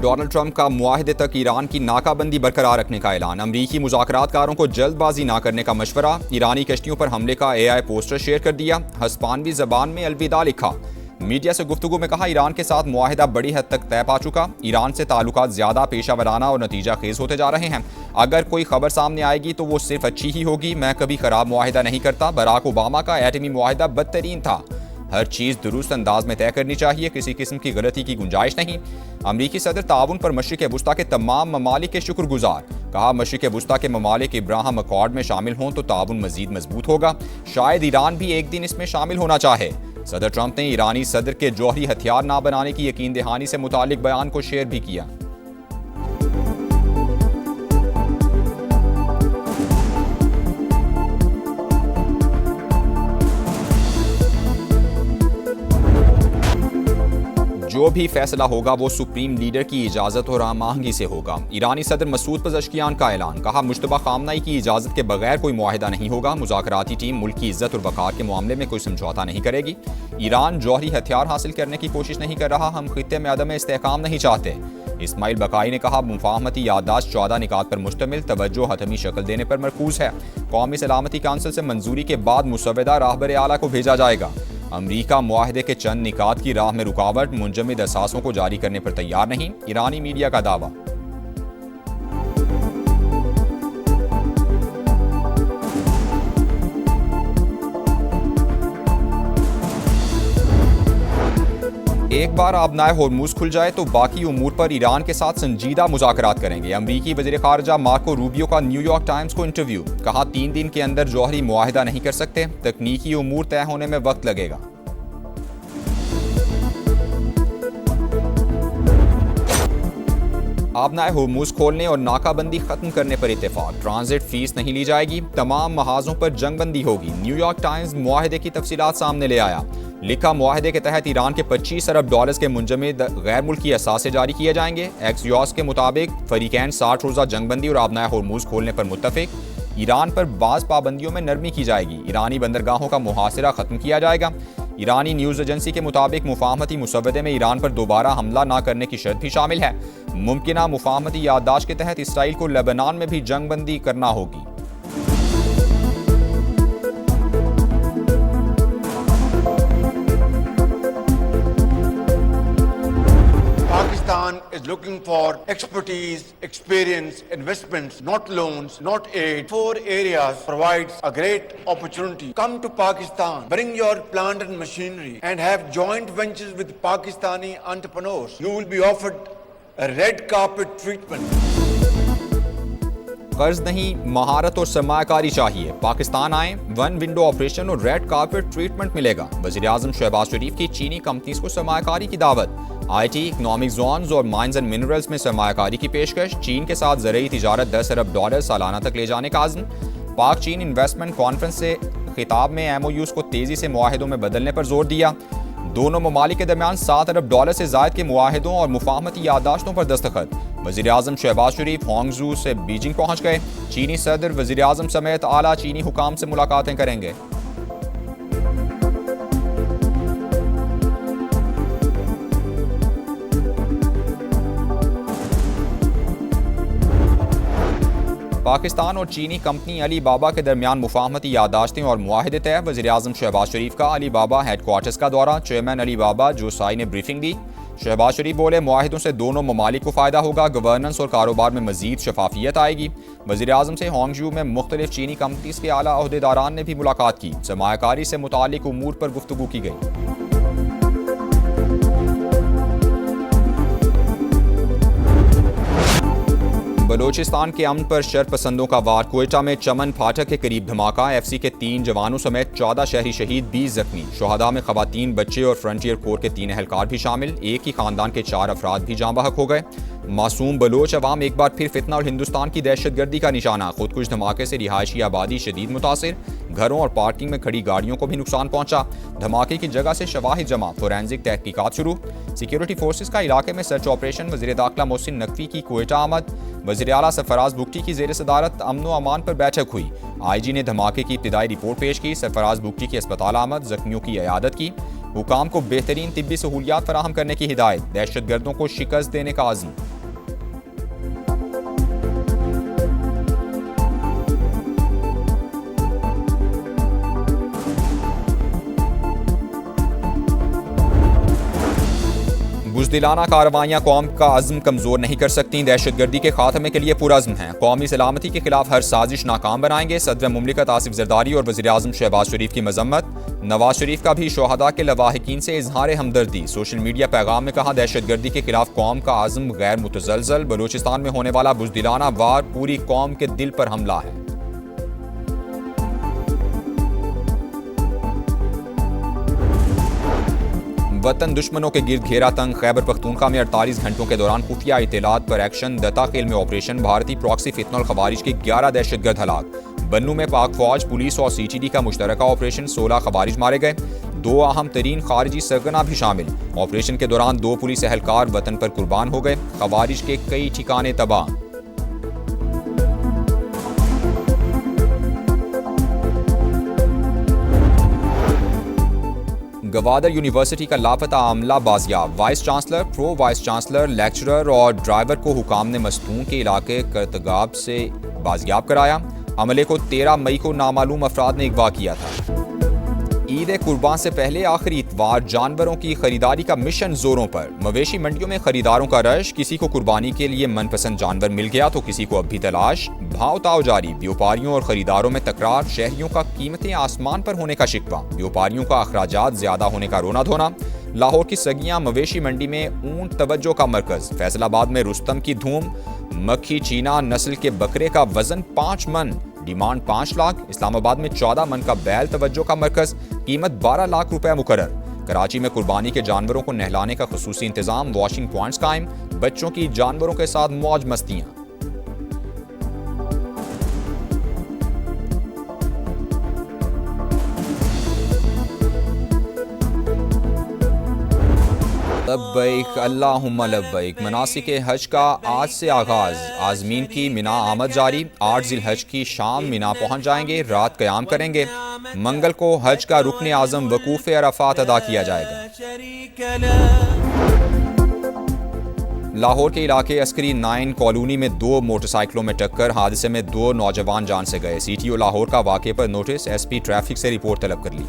Donald Trump का मुआहदे तक Iran की नाकाबंदी बरकरार रखने का ऐलान। अमरीकी मुज़ाकरातकारों को जल्दबाजी ना करने का मशवरा। ईरानी कश्तियों पर हमले का AI पोस्टर शेयर कर दिया। हस्पानवी ज़बान में अलविदा लिखा। मीडिया से गुफ्तगू में कहा, ईरान के साथ मुआहदा बड़ी हद तक तय पा चुका। ईरान से ताल्लुकात ज़्यादा पेशा वराना और नतीजा खेज होते जा रहे हैं। अगर कोई खबर सामने आएगी तो वो सिर्फ अच्छी ही होगी। मैं कभी खराब मुआहदा नहीं करता। बराक ओबामा का एटमी मुआहदा बदतरीन था। हर चीज़ दुरुस्त अंदाज में तय करनी चाहिए, किसी किस्म की गलती की गुंजाइश नहीं। अमरीकी सदर ताउन पर मशरिक वुस्ता के तमाम ममालिक के शुक्रगुजार। कहा, मशरिक वुस्ता के ममालिक इब्राहिम अकॉर्ड में शामिल हों तो ताउन मजीद मजबूत होगा। शायद ईरान भी एक दिन इसमें शामिल होना चाहे। सदर ट्रंप ने ईरानी सदर के जौहरी हथियार ना बनाने की यकीन दहानी से मुतालिक बयान को शेयर भी किया। जो भी फैसला होगा वो सुप्रीम लीडर की इजाज़त और आमांगी से होगा। ईरानी सदर मसूद पज़ेश्कियान का ऐलान। कहा, मुश्तबा खामनाई की इजाज़त के बगैर कोई मुआहिदा नहीं होगा। मुज़ाकराती टीम मुल्क की इज्जत और वक़ार के मामले में कोई समझौता नहीं करेगी। ईरान जौहरी हथियार हासिल करने की कोशिश नहीं कर रहा। हम खित्ते में अदम इस्तेहकाम नहीं चाहते। इस्माइल बकाई ने कहा, मुफाहमती याददाश्त 14 निकात पर मुश्तमिल, तवज्जो हतमी शक्ल देने पर मरकूज है। कौमी सलामती काउंसिल से मंजूरी के बाद मुसव्वदा राहबर आला को भेजा जाएगा। अमरीका मुआहदे के चंद निकात की राह में रुकावट, मुंजमद असासों को जारी करने पर तैयार नहीं। ईरानी मीडिया का दावा। एक बार आबनाए होर्मुज़ खुल जाए तो बाकी उमूर पर ईरान के साथ संजीदा मुज़ाकरात करेंगे। अमरीकी वज़ीर ख़ारिजा मार्को रूबियो का न्यूयॉर्क टाइम्स को इंटरव्यू। कहा, 3 दिन के अंदर जौहरी मुआहिदा नहीं कर सकते। तकनीकी उमूर तय होने में वक्त लगेगा। आबनाए होर्मुज़ खोलने और नाकाबंदी खत्म करने पर इत्तेफाक। ट्रांजिट फीस नहीं ली जाएगी। तमाम महाजों पर जंगबंदी होगी। न्यूयॉर्क टाइम्स मुआहदे की तफसीलात सामने ले आया। लिखा, मुआहदे के तहत ईरान के $25 अरब के मुंजमद गैर मुल्की असासे जारी किए जाएंगे। एक्सियोस के मुताबिक फरीकैन 60 रोज़ा जंगबंदी और आबनाए होर्मुज़ खोलने पर मुत्तफिक। ईरान पर बाज़ पाबंदियों में नरमी की जाएगी। ईरानी बंदरगाहों का मुहासिरा खत्म किया जाएगा। ईरानी न्यूज़ एजेंसी के मुताबिक मुफाहमती मुसव्वदे में ईरान पर दोबारा हमला ना करने की शर्त भी शामिल है। मुमकिना मुफाहमती याददाश्त के तहत इसराइल को लेबनान में भी जंगबंदी करना होगी। Pakistan is looking for expertise, experience, investments, not loans, not aid. 4 areas provides a great opportunity. Come to Pakistan, bring your plant and machinery and have joint ventures with Pakistani entrepreneurs. You will be offered a red carpet treatment. कर्ज नहीं, महारत और सरमायाकारी चाहिए। पाकिस्तान आए, 1 window operation और red carpet treatment मिलेगा। वज़ीर आज़म शहबाज शरीफ की चीनी कंपनीज को सरमायाकारी की दावत। IT, इकनॉमिक जोन्स और माइंस एंड मिनरल्स में सरमायाकारी की पेशकश। चीन के साथ ज़रूरी तिजारत $10 अरब सालाना तक ले जाने का आज़म। पाक चीन इन्वेस्टमेंट कॉन्फ्रेंस से खिताब में MOUs को तेज़ी से मुआहिदों में बदलने पर जोर दिया। दोनों ममालिक के दरमियान $7 अरब से ज़ायद के मुआहिदों और मुफाहमती याददाश्तों पर दस्तखत। वज़ीर आज़म शहबाज शरीफ हांगझू से बीजिंग पहुँच गए। चीनी सदर वज़ीर आज़म समेत आला चीनी हुकाम से मुलाकातें करेंगे। पाकिस्तान और चीनी कंपनी अली बाबा के दरमियान मुफाहमती याददाश्तें और मुआहिदे तय। वज़ीर आज़म शहबाज शरीफ का अली बाबा हेडक्वार्टर्स का दौरा। चेयरमैन अली बाबा जोसाई ने ब्रीफिंग दी। शहबाज शरीफ बोले, मुआहिदों से दोनों ममालिक को फ़ायदा होगा। गवर्नेंस और कारोबार में मज़ीद शफाफियत आएगी। वज़ीर आज़म से हांगझू में मुख्तलिफ चीनी कंपनीज के आला अहदेदारान ने भी मुलाकात की। सरमायाकारी से मुतालिक उमूर पर गुफ्तगू की गई। बलोचिस्तान के अमन पर शरपसंदों का वार। क्वेटा में चमन फाटक के करीब धमाका। FC के 3 जवानों समेत 14 शहरी शहीद, 20 जख्मी। शुहदा में खवातीन, बच्चे और फ्रंटियर कोर के 3 एहलकार भी शामिल। एक ही खानदान के 4 अफराद भी जाँ बहक हो गए। मासूम बलोच अवाम एक बार फिर फितना और हिंदुस्तान की दहशतगर्दी का निशाना। खुदकुश धमाके से रिहायशी आबादी शदीद मुतासिर। घरों और पार्किंग में खड़ी गाड़ियों को भी नुकसान पहुंचा। धमाके की जगह से शवाहिद जमा, फोरेंसिक तहकीकात शुरू। सिक्योरिटी फोर्सेस का इलाके में सर्च ऑपरेशन। वज़ीर दाखिला मोहसिन नकवी की क्वेटा आमद। वज़ीर आला सरफराज बुगटी की ज़ेर सदारत अमन व अमान पर बैठक हुई। IG ने धमाके की इब्तिदाई रिपोर्ट पेश की। सरफराज बुगटी की अस्पताल आमद, जख्मियों की इयादत की। हुकाम को बेहतरीन तिब्बी सहूलियात फराहम करने की हिदायत। दहशतगर्दों को शिकस्त देने का आज़म। बुज़दिलाना कार्रवाइयाँ कौम का अज़्म कमज़ोर नहीं कर सकती, दहशतगर्दी के खात्मे के लिए पुरअज़्म हैं, कौमी सलामती के खिलाफ हर साजिश नाकाम बनाएंगे। सदर मुमलिकत आसिफ जरदारी और वज़ीर आज़म शहबाज शरीफ की मजम्मत। नवाज शरीफ का भी शोहदा के लवाहिकीन से इजहार हमदर्दी। सोशल मीडिया पैगाम में कहा, दहशतगर्दी के खिलाफ कौम का आज़्म गैर मुतज़लज़ल। बलूचिस्तान में होने वाला बुज़दिलाना वार पूरी कौम के दिल पर हमला है। वतन दुश्मनों के गिर्द घेरा तंग। खैबर पख्तूनख्वा में 48 घंटों के दौरान खुफिया इत्तलात पर एक्शन। दता खेल में ऑपरेशन। भारतीय प्रॉक्सी फितनल खवारिज के 11 दहशतगर्द हलाक। बन्नू में पाक फौज, पुलिस और CTD का मुश्तरका ऑपरेशन। 16 खवारिज मारे गए। 2 अहम तरीन खारजी सरगना भी शामिल। ऑपरेशन के दौरान 2 पुलिस एहलकार वतन पर कुर्बान हो गए। खवारिज के कई ठिकाने तबाह। गवादर यूनिवर्सिटी का लापता आमला बाजियाब। Vice chancellor, pro vice chancellor, lecturer और ड्राइवर को हुकाम ने मस्तून के इलाके करतगाब से बाजियाब कराया। अमले को 13 मई को नामालूम अफराद ने अगवा किया था। ईद कुर्बान से पहले आखिरी इतवार जानवरों की खरीदारी का मिशन जोरों पर। मवेशी मंडियों में खरीदारों का रश। किसी को कुर्बानी के लिए मनपसंद जानवर मिल गया तो किसी को अब भी तलाश। भाव ताव जारी। व्यापारियों और खरीदारों में तकरार। शहरियों का कीमतें आसमान पर होने का शिकवा। व्यापारियों का अखराजात ज्यादा होने का रोना धोना। लाहौर की सगियां मवेशी मंडी में ऊंट तवज्जो का मरकज। फैसलाबाद में रुस्तम की धूम। मक्खी चीना नस्ल के बकरे का वजन 5 मन, डिमांड 5 लाख। इस्लामाबाद में 14 मन का बैल तवज्जो का मरकज, कीमत 12 लाख रुपए मुकर्रर। कराची में कुर्बानी के जानवरों को नहलाने का खुसूसी इंतजाम। वॉशिंग पॉइंट्स कायम। बच्चों की जानवरों के साथ मौज मस्तियां। लब्बैक अल्लाहुम्मा लब्बैक। मनासिक हज का आज से आगाज। आज़मीन की मिना आमद जारी। 8 ज़िलहज की शाम मिना पहुंच जाएंगे, रात क़याम करेंगे। मंगल को हज का रुकन आज़म वकूफ़ अरफ़ात अदा किया जाएगा। लाहौर के इलाके अस्करी 9 कॉलोनी में 2 मोटरसाइकिलों में टक्कर। हादसे में 2 नौजवान जान से गए। CTO लाहौर का वाक़े पर नोटिस। SP ट्रैफिक से रिपोर्ट तलब कर ली।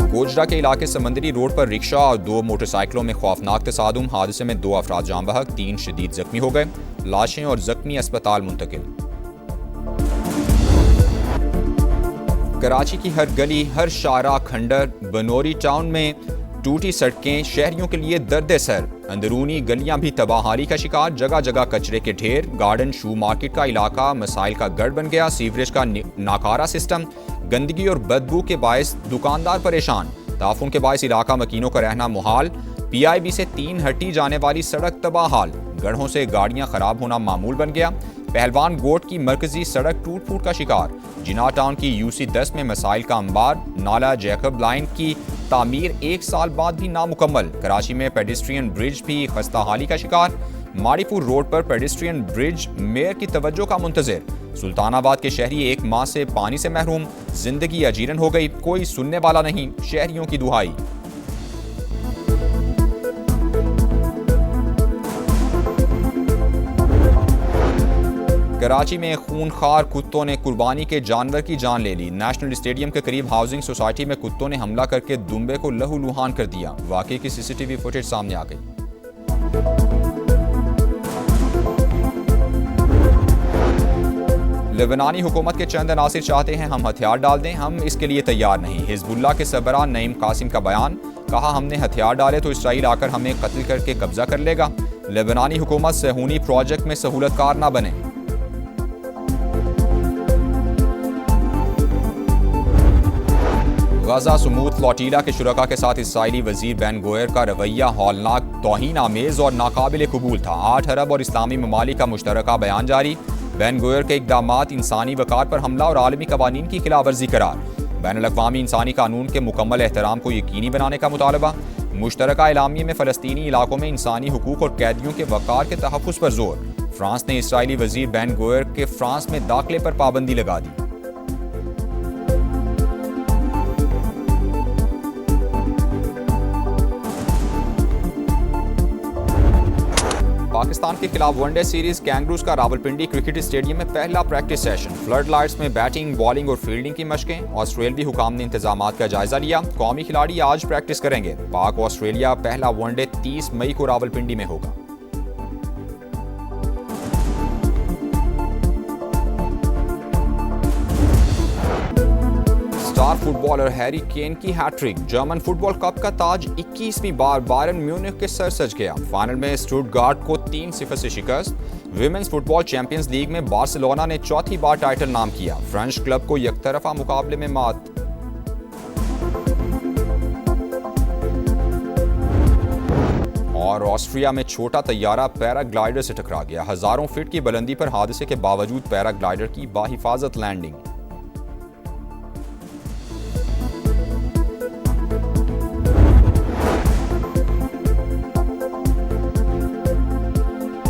गोजरा के इलाके समंदरी रोड पर रिक्शा और 2 मोटरसाइकिलों में खौफनाक तसादुम। हादसे में 2 अफराद जान बहक, 3 शदीद जख्मी हो गए। लाशें और जख्मी अस्पताल मुंतकिल। कराची की हर गली, हर शारा खंडर। बनोरी टाउन में टूटी सड़कें शहरियों के लिए दर्द सर। अंदरूनी गलियां भी तबाहाली का शिकार। जगह जगह कचरे के ढेर। गार्डन शू मार्केट का इलाका मसाइल का गढ़ बन गया। सीवरेज का नाकारा सिस्टम। गंदगी और बदबू के बायस दुकानदार परेशान। ताफुन के बायस इलाका मकीनों का रहना मुहाल। PIB से 3 हट्टी जाने वाली सड़क तबाहाल। गढ़ों से गाड़ियां खराब होना मामूल बन गया। पहलवान गोट की मरकजी सड़क टूट फूट का शिकार। जिना टाउन की UC 10 में मसाइल का अंबार। नाला जैकब लाइन की तामीर 1 साल बाद भी नामुकम्मल। कराची में पेडेस्ट्रियन ब्रिज भी खस्ताहाली का शिकार। माड़ीपुर रोड पर पेडेस्ट्रियन ब्रिज मेयर की तवज्जो का मुंतजिर। सुल्तानाबाद के शहरी 1 माह से पानी से महरूम। जिंदगी अजीरन हो गई, कोई सुनने वाला नहीं, शहरियों की दुहाई। कराची में खूनखार कुत्तों ने कुर्बानी के जानवर की जान ले ली। नेशनल स्टेडियम के करीब हाउसिंग सोसाइटी में कुत्तों ने हमला करके दुम्बे को लहूलुहान कर दिया। वाकई की CCTV फुटेज सामने आ गई। लेबनानी हुकूमत के चंद अनासिर चाहते हैं हम हथियार डाल दें, हम इसके लिए तैयार नहीं। हिजबुल्लाह के सरबराह नईम कासिम का बयान। कहा, हमने हथियार डाले तो इसराइल आकर हमें कत्ल करके कब्जा कर लेगा। लेबनानी हुकूमत सहूनी प्रोजेक्ट में सहूलतकार ना बने। गजा सुमूद फ्लोटीला के शुरका के साथ इसराइली वजीर बेन गोयर का रवैया हौलनाक, तौहीन आमेज और नाकाबिल कबूल था। 8 अरब और इस्लामी ममालिक का मुश्तरका बयान जारी। बेन गोयर के इक़दामात इंसानी वक़ार पर हमला और आलमी कवानीन की खिलाफवर्जी करार। बैनुल-अक़वामी इंसानी कानून के मुकम्मल एहतराम को यकीनी बनाने का मुतालबा। मुश्तरका एलामिये में फ़लस्तीनी इलाकों में इंसानी हुकूक और कैदियों के वक़ार के तहफ़्फ़ुज़ पर जोर। फ्रांस ने इसराइली वजीर बेन गोयर के फ्रांस में दाखिले पर पाबंदी लगा दी। पाकिस्तान के खिलाफ वनडे सीरीज कैंगरूज का रावलपिंडी क्रिकेट स्टेडियम में पहला प्रैक्टिस सेशन। फ्लड लाइट्स में बैटिंग, बॉलिंग और फील्डिंग की मशकें। ऑस्ट्रेलियावी हुकाम ने इंतजामात का जायजा लिया। कौमी खिलाड़ी आज प्रैक्टिस करेंगे। पाक ऑस्ट्रेलिया पहला वनडे 30 मई को रावलपिंडी में होगा। स्टार फुटबॉलर हैरी केन की हैट्रिक। जर्मन फुटबॉल कप का ताज 21वीं बार बायरन म्यूनिख के सर सज गया। फाइनल में स्टुटगार्ट को 3-0 से शिकस्त। विमेंस फुटबॉल चैंपियंस लीग में बार्सिलोना ने चौथी बार टाइटल नाम किया। फ्रेंच क्लब को यकतरफा मुकाबले में मात। और ऑस्ट्रिया में छोटा तैयारा पैराग्लाइडर से टकरा गया। हजारों फीट की बुलंदी पर हादसे के बावजूद पैराग्लाइडर की बाहिफाजत लैंडिंग।